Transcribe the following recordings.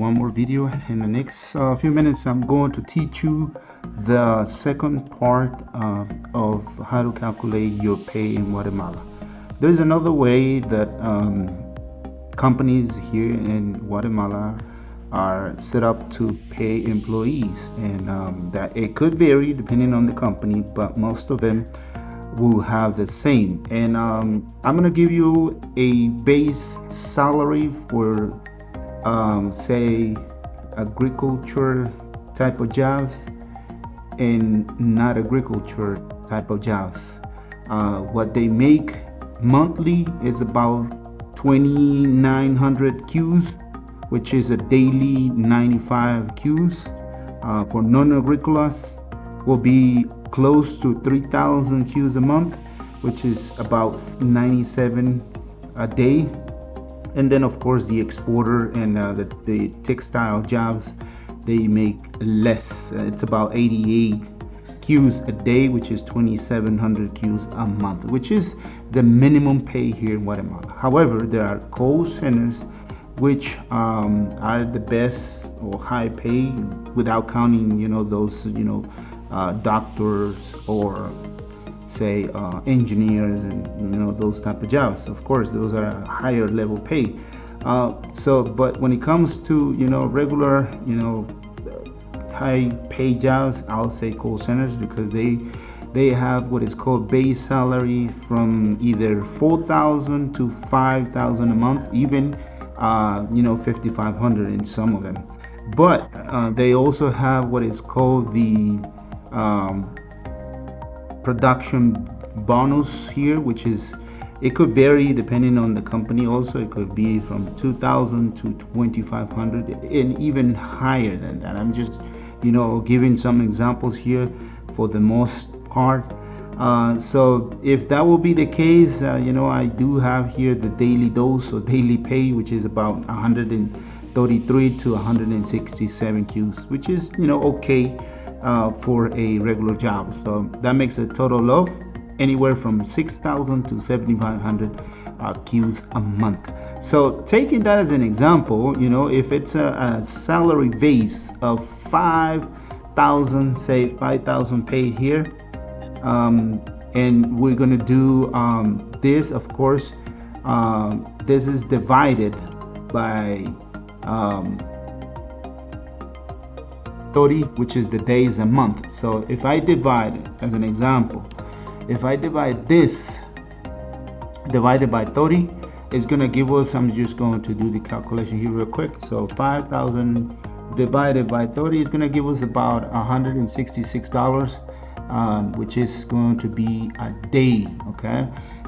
one more video. In the next few minutes, I'm going to teach you the second part of how to calculate your pay in Guatemala. There's another way that companies here in Guatemala are set up to pay employees, and that it could vary depending on the company, but most of them will have the same. And I'm going to give you a base salary for say agriculture type of jobs and not agriculture type of jobs. What they make monthly is about 2,900 𝐾s, which is a daily 95 𝐾s. For non-agricolas will be close to 3,000 𝐾s a month, which is about 97 a day. And then of course the exporter and the textile jobs, they make less. It's about 88 𝐾s a day, which is 2,700 𝐾s a month, which is the minimum pay here in Guatemala. However, there are call centers which are the best or high pay, without counting those doctors or say engineers and those type of jobs. Of course those are a higher level pay. But when it comes to regular high pay jobs, I'll say call centers, because they have what is called base salary from either 4,000 to 5,000 a month, even 5,500 in some of them. But they also have what is called the production bonus here, which is, it could vary depending on the company. Also, it could be from 2,000 to 2,500 and even higher than that. I'm just giving some examples here for the most part. So if that will be the case, I do have here the daily dose or daily pay, which is about 133 to 167 𝐾s, which is okay for a regular job. So that makes a total of anywhere from 6,000 to 7,500 𝐾s a month. So taking that as an example, if it's a salary base of 5,000, say 5,000 paid here, and we're going to do this, of course, this is divided by 30, which is the days a month. So if I divide, as an example, if I divide this divided by 30, it's going to give us, I'm just going to do the calculation here real quick. So 5,000 divided by 30 is going to give us about $166, which is going to be a day. Okay,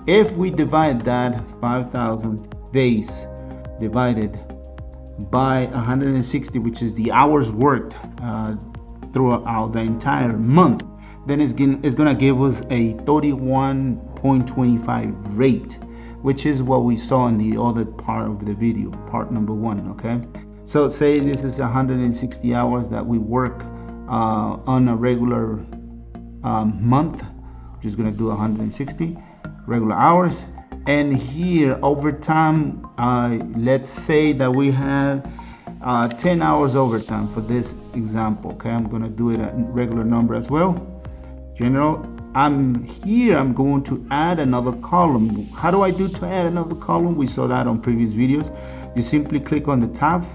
if we divide that 5,000 base divided by 160, which is the hours worked throughout the entire month, then it's going to give us a 31.25 rate, which is what we saw in the other part of the video, part number 1. Okay, so say this is 160 hours that we work on a regular month, which is going to do 160 regular hours. And here overtime, let's say that we have 10 hours overtime for this example. Okay, I'm going to do it at regular number as well, general. I'm going to add another column. How do I do to add another column? We saw that on previous videos. You simply click on the tab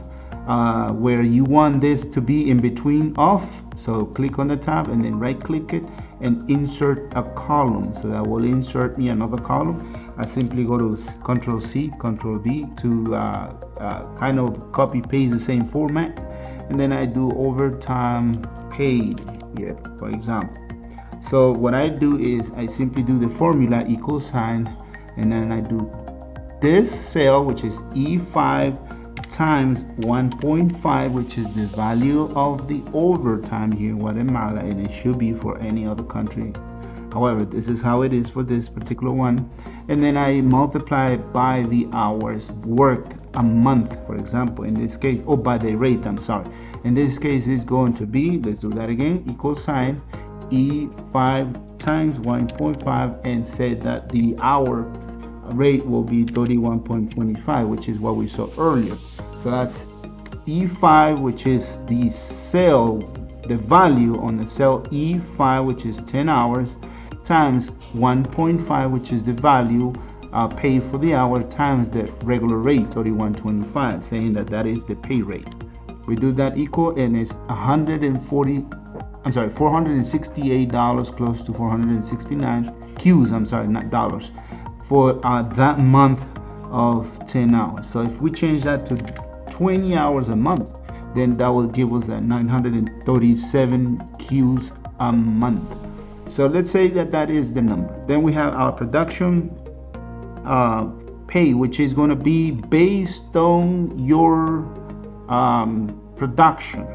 where you want this to be in between of. So click on the tab and then right click it and insert a column. So that will insert me another column. I simply go to Control C, Control V to kind of copy paste the same format, and then I do overtime paid here, for example. So what I do is I simply do the formula equal sign, and then I do this cell, which is E5 times 1.5, which is the value of the overtime here in Guatemala, and it should be for any other country. However, this is how it is for this particular one. And then I multiply it by the hours worked a month, for example, in this case, or by the rate, I'm sorry. In this case, it's going to be, let's do that again, equal sign E5 times 1.5, and say that the hour rate will be 31.25, which is what we saw earlier. So that's E5, which is the cell, the value on the cell E5, which is 10 hours, times 1.5, which is the value paid for the hour, times the regular rate, 31.25, saying that that is the pay rate. We do that equal, and it's $468, close to 469 Qs, I'm sorry, not dollars, for that month of 10 hours. So if we change that to 20 hours a month, then that will give us that 937 Qs a month. So let's say that that is the number. Then we have our production pay, which is going to be based on your production,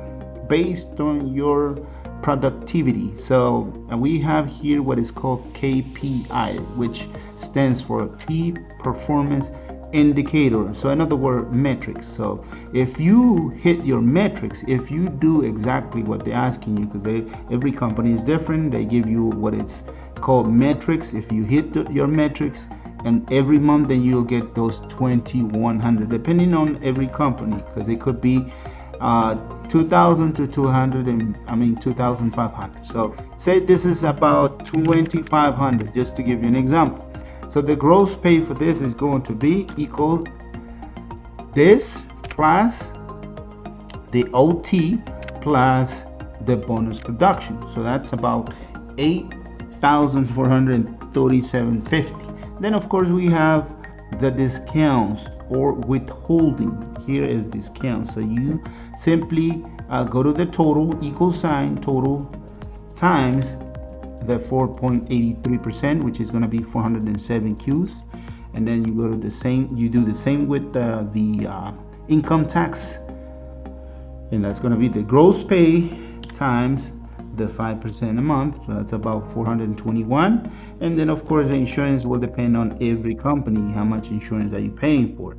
based on your productivity. So we have here what is called KPI, which stands for Key Performance Indicator. So in other words, metrics. So if you hit your metrics, if you do exactly what they're asking you, because every company is different, they give you what it's called metrics. If you hit your metrics, and every month, then you'll get those 2,100, depending on every company, because it could be 2,000 to 200, and 2,500. So say this is about 2,500, just to give you an example. So the gross pay for this is going to be equal this plus the OT plus the bonus production. So that's about 8,437.50. Then of course we have the discounts or withholding. Here is discounts. So you simply go to the total, equal sign total, times the 4.83%, which is going to be 407 Qs, and then you go to the same, you do the same with the income tax, and that's going to be the gross pay times the 5% a month. So that's about 421. And then of course the insurance will depend on every company, how much insurance are you paying for,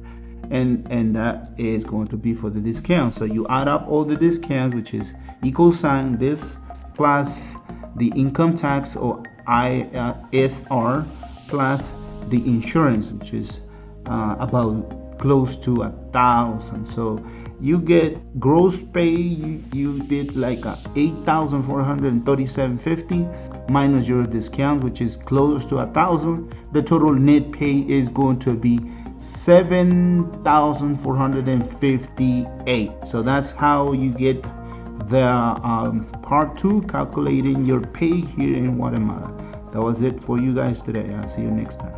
and that is going to be for the discount. So you add up all the discounts, which is equal sign this plus the income tax or ISR plus the insurance, which is about close to 1,000. So you get gross pay, you did like 8,437.50 minus your discount, which is close to 1,000. The total net pay is going to be 7,458. So that's how you get the part 2, calculating your pay here in Guatemala. That was it for you guys today. I'll see you next time.